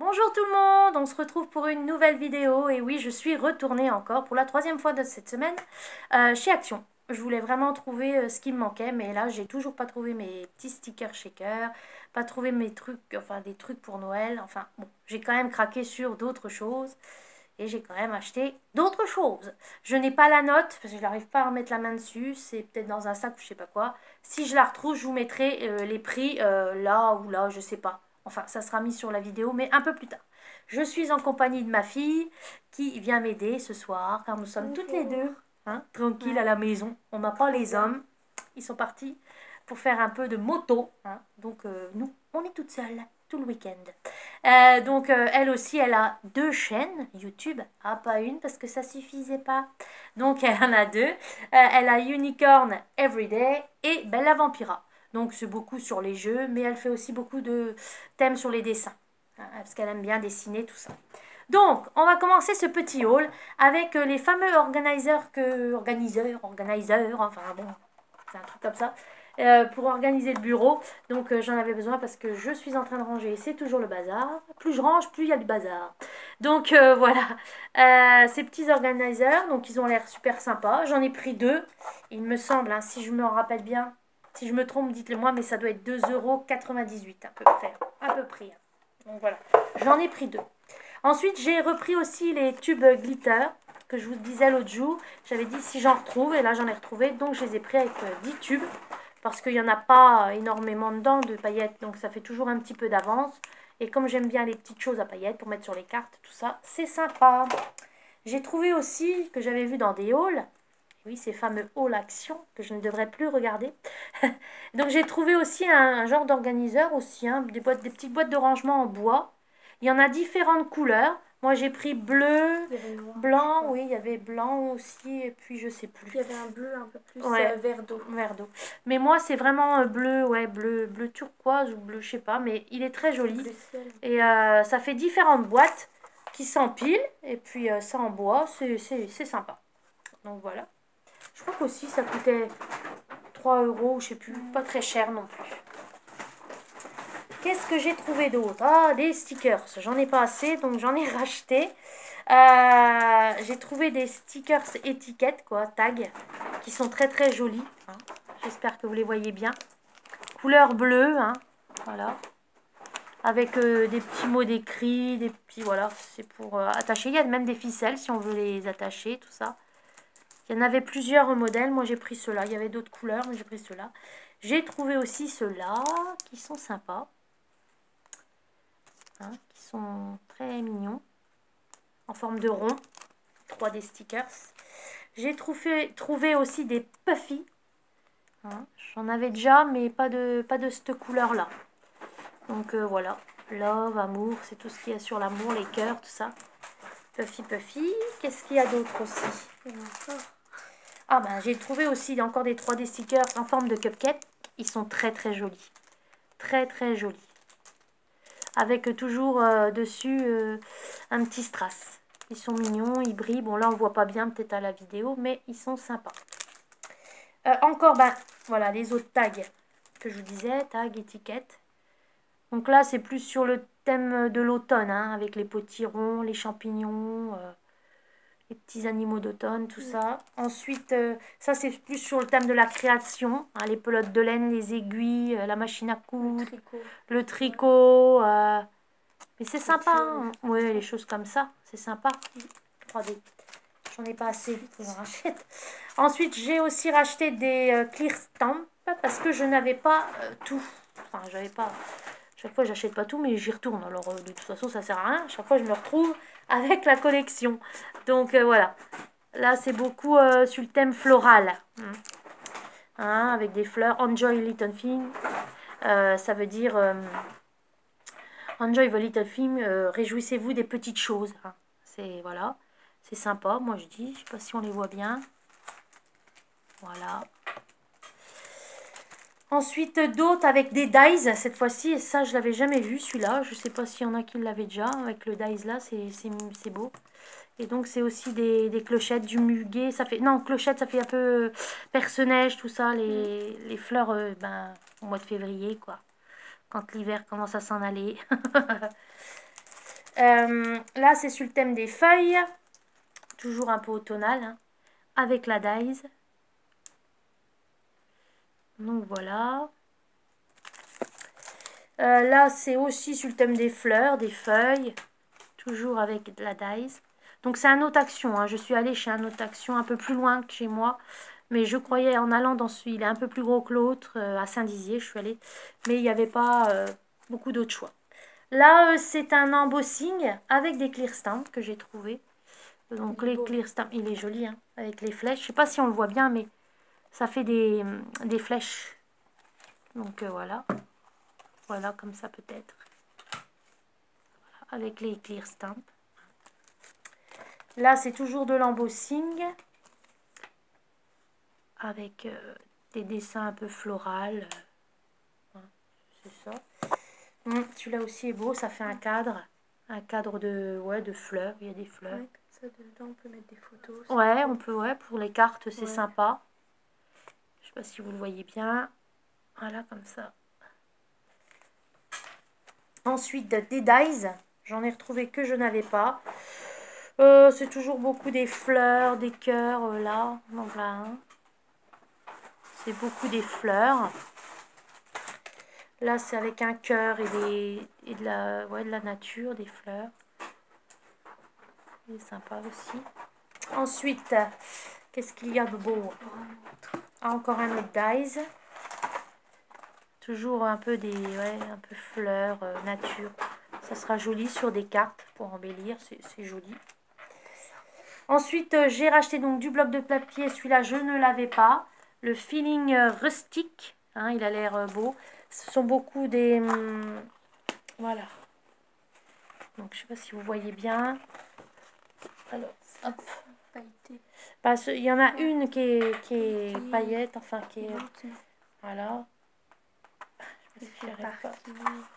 Bonjour tout le monde, on se retrouve pour une nouvelle vidéo et oui, je suis retournée encore pour la troisième fois de cette semaine chez Action. Je voulais vraiment trouver ce qui me manquait, mais là j'ai toujours pas trouvé mes petits stickers shaker, pas trouvé mes trucs, enfin des trucs pour Noël, enfin bon, j'ai quand même craqué sur d'autres choses et j'ai quand même acheté d'autres choses. Je n'ai pas la note parce que je n'arrive pas à remettre la main dessus, c'est peut-être dans un sac ou je sais pas quoi. Si je la retrouve, je vous mettrai les prix là ou là, je sais pas. Enfin, ça sera mis sur la vidéo, mais un peu plus tard. Je suis en compagnie de ma fille qui vient m'aider ce soir, car nous sommes toutes les deux tranquilles à la maison. On n'a pas les hommes. Ils sont partis pour faire un peu de moto. Donc, nous, on est toutes seules tout le week-end. Donc, elle aussi, elle a deux chaînes YouTube. Ah, pas une, parce que ça suffisait pas. Donc, elle en a deux. Elle a Unicorn Everyday et Bella Vampira. Donc, c'est beaucoup sur les jeux, mais elle fait aussi beaucoup de thèmes sur les dessins. Parce qu'elle aime bien dessiner, tout ça. Donc, on va commencer ce petit haul avec les fameux organiseurs, enfin bon, c'est un truc comme ça, pour organiser le bureau. Donc, j'en avais besoin parce que je suis en train de ranger, c'est toujours le bazar. Plus je range, plus il y a du bazar. Donc, voilà, ces petits organiseurs, donc ils ont l'air super sympas. J'en ai pris deux, il me semble, hein, si je me rappelle bien. Si je me trompe, dites-le moi, mais ça doit être 2,98 € à peu près. Donc voilà, j'en ai pris deux. Ensuite, j'ai repris aussi les tubes glitter que je vous disais l'autre jour. J'avais dit si j'en retrouve, et là j'en ai retrouvé, donc je les ai pris avec 10 tubes parce qu'il n'y en a pas énormément dedans de paillettes, donc ça fait toujours un petit peu d'avance. Et comme j'aime bien les petites choses à paillettes pour mettre sur les cartes, tout ça, c'est sympa. J'ai trouvé aussi, que j'avais vu dans des hauls, oui, ces fameux hauls action que je ne devrais plus regarder. Donc j'ai trouvé aussi un genre d'organiseur aussi, hein, des petites boîtes de rangement en bois. Il y en a différentes couleurs. Moi j'ai pris bleu, blanc, oui, il y avait blanc aussi, et puis je sais plus. Il y avait un bleu un peu plus Ouais, vert d'eau. vert d'eau. Mais moi c'est vraiment bleu, ouais, bleu turquoise ou bleu, je sais pas, mais il est très joli. Bleu ciel. Et ça fait différentes boîtes qui s'empilent, et puis ça en bois, c'est sympa. Donc voilà. Je crois qu'aussi ça coûtait 3 €, je sais plus, pas très cher non plus. Qu'est-ce que j'ai trouvé d'autre? Ah, des stickers. J'en ai pas assez, donc j'en ai racheté. J'ai trouvé des stickers étiquettes, quoi, tag, qui sont très très jolis. J'espère que vous les voyez bien. Couleur bleue, voilà. Avec des petits mots d'écrit, des petits, voilà, c'est pour attacher. Il y a même des ficelles si on veut les attacher, tout ça. Il y en avait plusieurs modèles. Moi, j'ai pris ceux-là. Il y avait d'autres couleurs, mais j'ai pris ceux-là. J'ai trouvé aussi ceux-là qui sont sympas. Qui sont très mignons. En forme de rond. 3D stickers. J'ai trouvé aussi des puffy. J'en avais déjà, mais pas de cette couleur-là. Donc voilà. Love, amour, c'est tout ce qu'il y a sur l'amour, les cœurs, tout ça. Puffy, puffy. Qu'est-ce qu'il y a d'autre aussi? Il y en a encore. Ah ben j'ai trouvé aussi encore des 3D stickers en forme de cupcake. Ils sont très très jolis. Très très jolis. Avec toujours dessus un petit strass. Ils sont mignons, ils brillent. Bon là on voit pas bien peut-être à la vidéo, mais ils sont sympas. Encore, ben voilà les autres tags que je vous disais, tags, étiquettes. Donc là c'est plus sur le thème de l'automne, avec les potirons, les champignons, les petits animaux d'automne, tout ça. Ensuite, ça c'est plus sur le thème de la création, les pelotes de laine, les aiguilles, la machine à coudre, le tricot. Mais c'est sympa, ouais, les choses comme ça, c'est sympa. 3D. J'en ai pas assez, j'en rachète. Ensuite, j'ai aussi racheté des clear stamps parce que je n'avais pas tout. Enfin, j'avais pas. Chaque fois, j'achète pas tout, mais j'y retourne. Alors, de toute façon, ça sert à rien. Chaque fois, je me retrouve avec la collection. Donc, voilà. Là, c'est beaucoup sur le thème floral. Avec des fleurs. Enjoy Little Thing. Ça veut dire Enjoy the Little Thing. Réjouissez-vous des petites choses. C'est voilà. C'est sympa, moi je dis. Je sais pas si on les voit bien. Voilà. Ensuite, d'autres avec des dies cette fois-ci. Et ça, je l'avais jamais vu celui-là. Je sais pas s'il y en a qui l'avaient déjà. Avec le dies là, c'est beau. Et donc, c'est aussi des clochettes, du muguet. Ça fait, non, clochettes, ça fait un peu perce-neige, tout ça. Les fleurs au mois de février, quoi. Quand l'hiver commence à s'en aller. Là, c'est sur le thème des feuilles. Toujours un peu automnal, hein, avec la Dies. Donc voilà. Là, c'est aussi sur le thème des fleurs, des feuilles. Toujours avec de la Dies. Donc c'est un autre action, hein. Je suis allée chez un autre action un peu plus loin que chez moi. Mais je croyais en allant dans celui, il est un peu plus gros que l'autre, à Saint-Dizier, je suis allée. Mais il n'y avait pas beaucoup d'autres choix. Là, c'est un embossing avec des clear stamps que j'ai trouvé. Donc les clear stamps, il est joli, hein, avec les flèches. Je sais pas si on le voit bien, mais ça fait des flèches. Donc voilà. Voilà, comme ça peut-être. Avec les clear stamps. Là, c'est toujours de l'embossing. Avec des dessins un peu floraux. C'est ça. Celui-là aussi est beau, ça fait un cadre. Un cadre de, ouais, de fleurs, il y a des fleurs. Ouais, comme ça, dedans, on peut mettre des photos. Ouais, on peut, ouais, pour les cartes, c'est Ouais. sympa. Je sais pas si vous le voyez bien. Voilà, comme ça. Ensuite, des dies. J'en ai retrouvé que je n'avais pas. C'est toujours beaucoup des fleurs, des cœurs, là. Donc là, hein. C'est beaucoup des fleurs. Là, c'est avec un cœur et de la nature, des fleurs. C'est sympa aussi. Ensuite, qu'est-ce qu'il y a de beau? Ah, encore un autre dies. Toujours un peu un peu fleurs, nature. Ça sera joli sur des cartes pour embellir, c'est joli. Ensuite, j'ai racheté donc du bloc de papier. Celui-là, je ne l'avais pas. Le feeling rustique, hein, il a l'air beau. Ce sont beaucoup des... voilà. Donc, je ne sais pas si vous voyez bien. Alors, hop. Parce qu'il y en a une qui est paillette, enfin qui est... Voilà. Je sais pas si j'arrive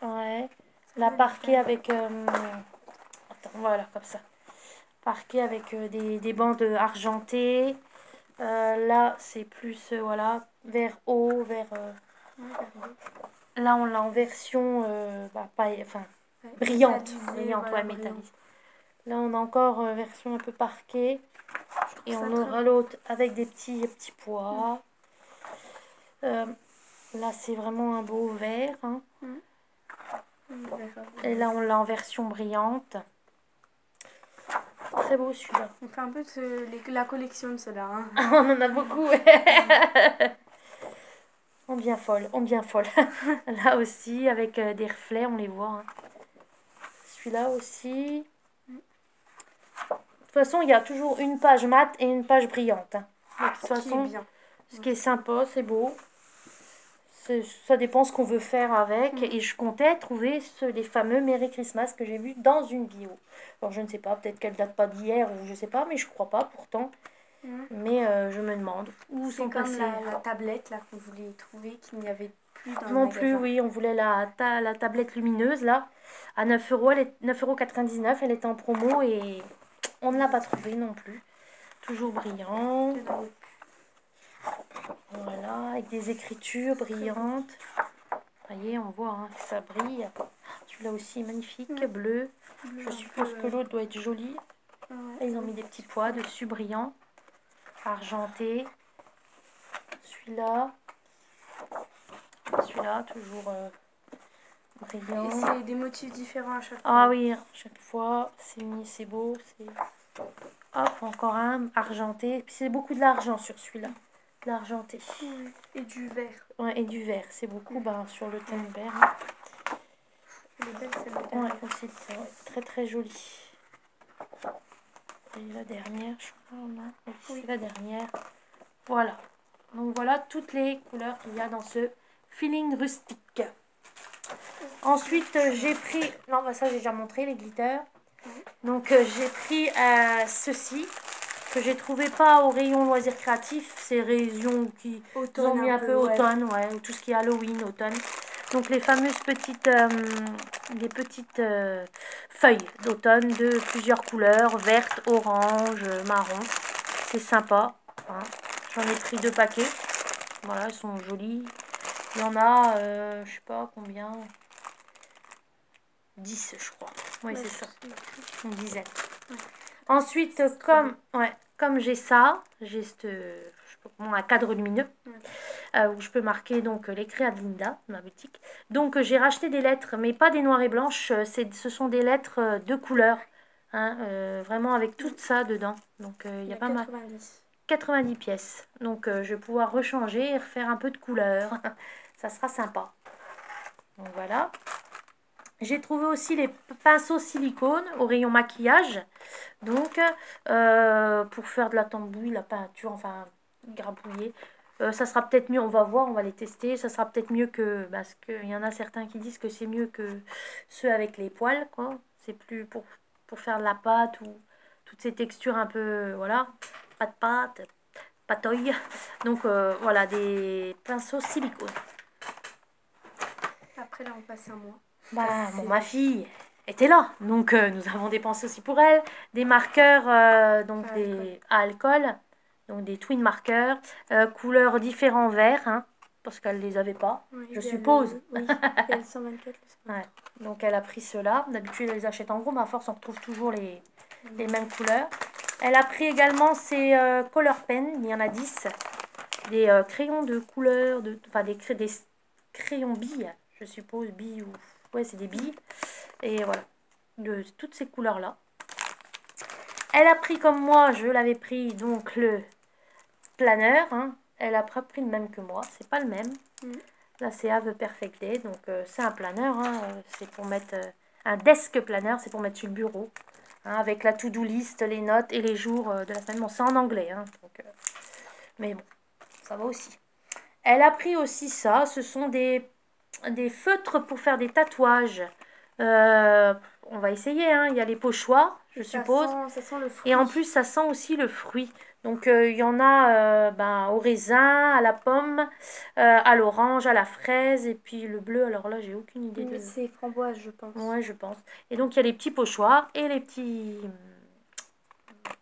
pas. Ouais. La parquet avec... attends, voilà, comme ça. Parquet avec des bandes argentées. Là, c'est plus, voilà, vert haut, vert... Là, on l'a en version brillante. Brillante, voilà, ouais, métallisée. Là, on a encore version un peu parquet. Et on aura l'autre avec des petits pois. Là, c'est vraiment un beau vert. Hein. Et là, on l'a en version brillante. Très beau celui-là. On fait un peu la collection de ceux-là. Hein. On en a beaucoup. On devient folle, on devient folle. Là aussi, avec des reflets, on les voit. Hein. Celui-là aussi. De toute façon, il y a toujours une page mate et une page brillante. Hein. De toute façon, ce qui est sympa, c'est beau. Ça dépend ce qu'on veut faire avec. Et je comptais trouver les fameux Merry Christmas que j'ai vus dans une bio. Alors, je ne sais pas, peut-être qu'elle date pas d'hier ou je sais pas, mais je crois pas pourtant. Mais je me demande où sont comme passés. la tablette là qu'on voulait trouver, qu'il n'y avait plus dans le Non magasin. plus, oui, on voulait la tablette lumineuse là. À 9 €, elle est 9,99 €, elle était en promo et on ne l'a pas trouvée non plus. Toujours brillant. Voilà, avec des écritures brillantes. Vous voyez, on voit hein, que ça brille. Celui-là aussi est magnifique, bleu. Je suppose que l'autre doit être joli. Ils ont mis des petits pois dessus brillants, argentés. Celui-là, toujours brillant. Et c'est des motifs différents à chaque fois. Ah oui, chaque fois, c'est beau. Hop, encore un argenté. Puis c'est beaucoup de l'argent sur celui-là. De l'argenté. Et du vert. Ouais, et du vert. C'est beaucoup sur le thème vert. Hein. Elle est belle celle-là. Ouais, aussi, très très jolie. Et la dernière, je crois, non? Oui, c'est la dernière. Voilà. Donc voilà toutes les couleurs qu'il y a dans ce feeling rustique. Ensuite, j'ai pris... Non, bah ça j'ai déjà montré, les glitters. Donc j'ai pris ceci que j'ai trouvé pas au rayon loisirs créatifs. C'est rayon qui ont mis un peu automne, ouais, tout ce qui est Halloween, automne. Donc les fameuses petites, feuilles d'automne de plusieurs couleurs, verte, orange, marron. C'est sympa. Hein. J'en ai pris 2 paquets. Voilà, elles sont jolies. Il y en a, je sais pas combien. 10, je crois. Oui, Ouais, c'est ça. c'est- Une dizaine. Ouais. Ensuite, C'est comme j'ai ça, j'ai un cadre lumineux Ouais. où je peux marquer donc les créas de Linda, ma boutique. Donc j'ai racheté des lettres, mais pas des noires et blanches, ce sont des lettres de couleur, hein, vraiment avec tout ça dedans. Donc il Il y y a a pas mal. 90 pièces. Donc je vais pouvoir rechanger et refaire un peu de couleur. Ça sera sympa. Donc voilà. J'ai trouvé aussi les pinceaux silicone au rayon maquillage. Donc, pour faire de la tambouille, la peinture, enfin, grabouiller, ça sera peut-être mieux, on va voir, on va les tester. Ça sera peut-être mieux que, parce qu'il y en a certains qui disent que c'est mieux que ceux avec les poils, quoi. C'est plus pour faire de la pâte ou toutes ces textures un peu, voilà, pas de pâte, patouille. Donc, voilà, des pinceaux silicone. Après, là, on passe un mois. Bah, C'est- ma fille était là, donc nous avons dépensé aussi pour elle des marqueurs donc À des à alcool, donc des twin marqueurs, couleurs différents verts, hein, parce qu'elle les avait pas, Ouais, je il y a suppose. Oui, il y a le 124, le 123. Ouais. Donc elle a pris ceux-là. D'habitude elle les achète en gros, mais à force on retrouve toujours les mêmes couleurs. Elle a pris également ses color pen, il y en a 10, des crayons de couleur, enfin des crayons billes, je suppose, billes ou... Ouais, c'est des billes. Et voilà, de toutes ces couleurs-là. Elle a pris comme moi, je l'avais pris, donc le planeur. Hein. Elle a pas pris le même que moi, c'est pas le même. Là, c'est Have a Perfect Day, donc c'est un planeur. Hein. C'est pour mettre un desk planeur, c'est pour mettre sur le bureau. Hein, avec la to-do list, les notes et les jours de la semaine. Bon, c'est en anglais, hein, donc, mais bon, ça va aussi. Elle a pris aussi ça, ce sont des feutres pour faire des tatouages. Euh, on va essayer, hein. Il y a les pochoirs, je suppose. Ça sent le fruit. Et en plus, ça sent aussi le fruit. Donc, il y en a au raisin, à la pomme, à l'orange, à la fraise, et puis le bleu. Alors là, j'ai aucune idée de... C'est framboise, je pense. Ouais, je pense. Et donc, il y a les petits pochoirs et les petits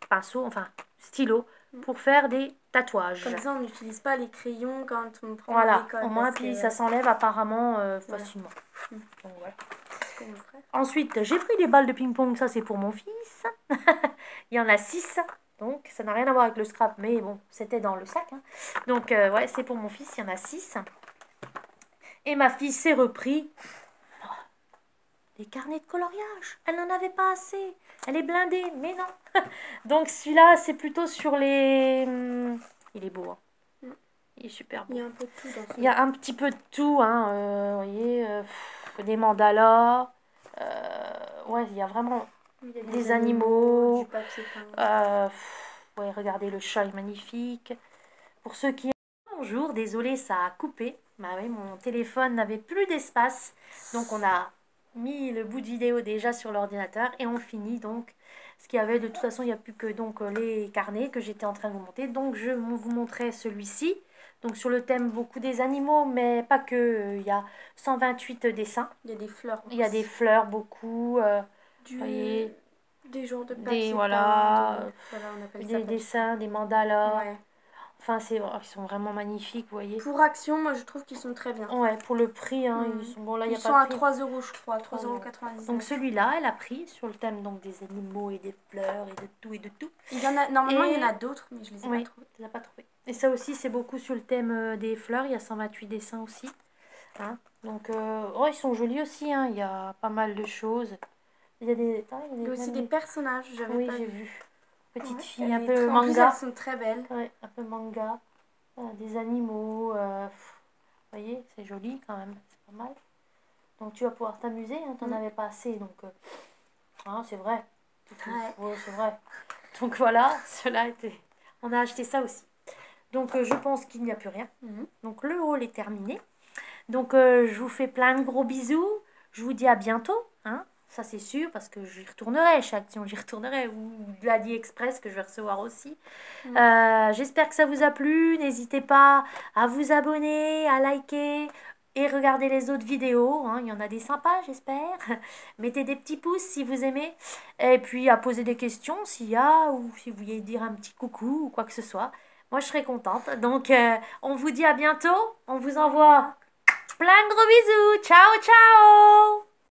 pinceaux, enfin, stylos, pour faire des tatouages. Comme ça, on n'utilise pas les crayons quand on prend Voilà, à l'école. au moins, puis ça s'enlève apparemment facilement. Mm. Donc, voilà. C'est comme mon frère. Ensuite, j'ai pris des balles de ping-pong, ça c'est pour mon fils. Il y en a 6, donc ça n'a rien à voir avec le scrap, mais bon, c'était dans le sac. Hein. Donc, ouais, c'est pour mon fils, il y en a 6. Et ma fille s'est repris des carnets de coloriage. Elle n'en avait pas assez. Elle est blindée, mais non. Donc, celui-là, c'est plutôt sur les... Il est beau, hein. Il est super beau. Il y a un peu de tout dans Il y a un petit peu de tout, hein. Vous voyez, des mandalas. Ouais, il y a vraiment des animaux. Du papier peint. Ouais, regardez, le chat est magnifique. Pour ceux qui... Bonjour, désolé, ça a coupé. Bah oui, mon téléphone n'avait plus d'espace. Donc on a mis le bout de vidéo déjà sur l'ordinateur et on finit donc ce qu'il y avait. De toute façon, il n'y a plus que donc les carnets que j'étais en train de vous montrer. Donc je vous montrais celui-ci. Donc sur le thème beaucoup des animaux, mais pas que. Il y a 128 dessins. Il y a des fleurs. Il y a des fleurs, beaucoup. Voyez, des genres de papier voilà, on appelle des ça dessins, des mandalas. Ouais. Enfin, ils sont vraiment magnifiques, vous voyez. Pour Action, moi je trouve qu'ils sont très bien. Ouais, pour le prix, hein, ils sont bons. Là, ils y a sont pas à de prix. 3 euros, je crois, 3,99 €. Donc celui-là, elle a pris sur le thème donc des animaux et des fleurs et de tout et de tout. Il y en a, normalement, il y en a d'autres, mais je les ai oui, pas trouvés. tu les as pas trouvés. Et ça aussi, c'est beaucoup sur le thème des fleurs. Il y a 128 dessins aussi. Hein. Donc, ils sont jolis aussi. Hein. Il y a pas mal de choses. Il y a il y a aussi des personnages, oui, j'ai vu. Petite fille, un un peu manga. En plus, manga. elles sont très belles. Ouais, un peu manga. Des animaux. Vous voyez, c'est joli quand même. C'est pas mal. Donc tu vas pouvoir t'amuser. Hein. T'en avais pas assez. Donc, hein, c'est vrai. Ouais, c'est vrai. Donc voilà, cela était... On a acheté ça aussi. Donc je pense qu'il n'y a plus rien. Donc le haul est terminé. Donc je vous fais plein de gros bisous. Je vous dis à bientôt. Hein. Ça c'est sûr parce que j'y retournerai. Chaque action j'y retournerai. Ou de l'AliExpress que je vais recevoir aussi. J'espère que ça vous a plu. N'hésitez pas à vous abonner, à liker. Et regarder les autres vidéos, hein. Il y en a des sympas, j'espère. Mettez des petits pouces si vous aimez. Et puis à poser des questions s'il y a, ou si vous voulez dire un petit coucou ou quoi que ce soit. Moi, je serai contente. Donc, on vous dit à bientôt. On vous envoie plein de gros bisous. Ciao, ciao!